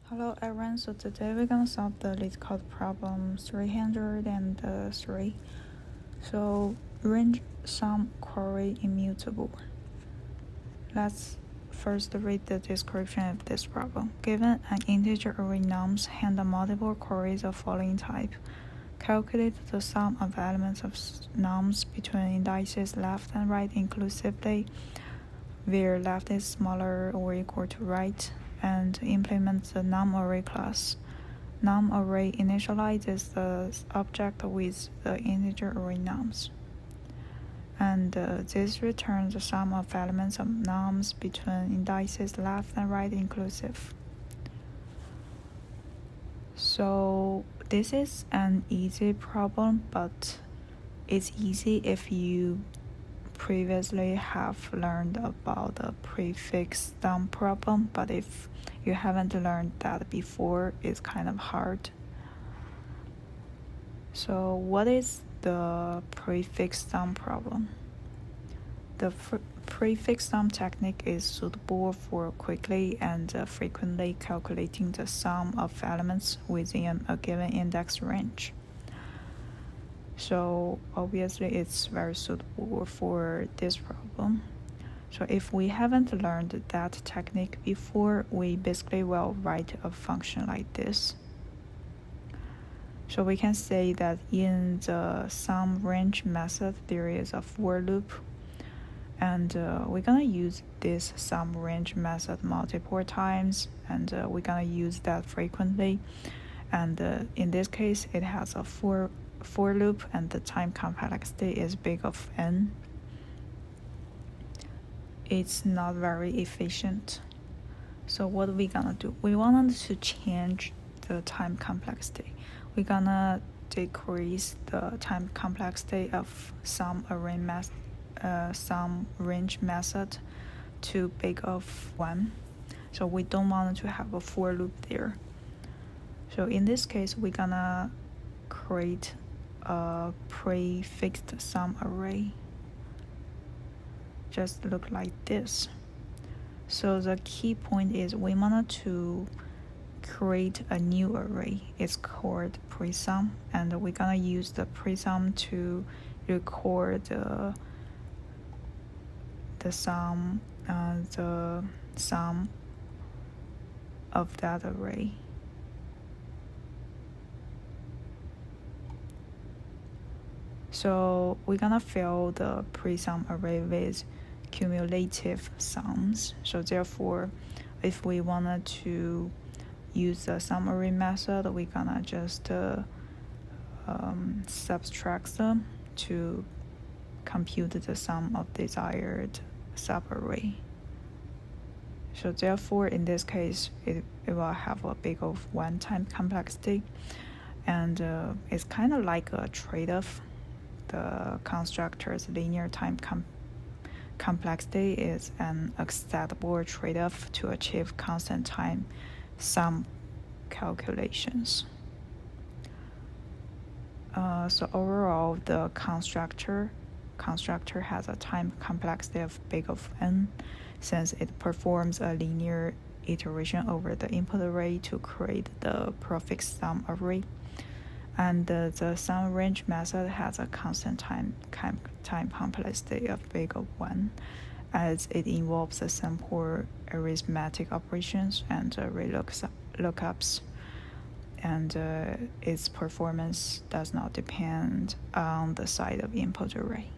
Hello everyone, so today we're gonna solve the least code problem 303. So range sum query immutable. Let's first read the description of this problem. Given an integer array nums handle multiple queries of following type. Calculate the sum of elements of nums between indices left and right inclusively, where left is smaller or equal to right, and implement the num-array class. Num-array initializes the object with the integer array nums. And this returns the sum of elements of nums between indices left and right inclusive. So this is an easy problem, but it's easy if you previously have learned about the prefix sum problem, but if you haven't learned that before, it's kind of hard. So what is the prefix sum problem? The prefix sum technique is suitable for quickly and frequently calculating the sum of elements within a given index range. So obviously it's very suitable for this problem. So if we haven't learned that technique before, we basically will write a function like this. So we can say that in the sum range method, there is a for loop, and we're gonna use this sum range method multiple times, and we're gonna use that frequently. And in this case, it has a for loop, and the time complexity is big of n. It's not very efficient. So what are we gonna do? We wanted to change the time complexity. We're gonna decrease the time complexity of sum range method to big of 1. So we don't want to have a for loop there. So in this case, we're gonna create a prefixed sum array. Just look like this. So the key point is we wanted to create a new array. It's called presum, and we're gonna use the presum to record the sum of that array. So we're gonna fill the presum array with cumulative sums. So therefore, if we wanted to use the sum array method, we're gonna just subtract them to compute the sum of desired subarray. So therefore, in this case, it will have a big of 1 time complexity, and it's kind of like a trade-off. The constructor's linear time complexity is an acceptable trade-off to achieve constant time sum calculations. So overall, the constructor has a time complexity of big of n, since it performs a linear iteration over the input array to create the prefix sum array. And the sum range method has a constant time complexity of big of 1, as it involves a simple arithmetic operations and lookups, and its performance does not depend on the size of input array.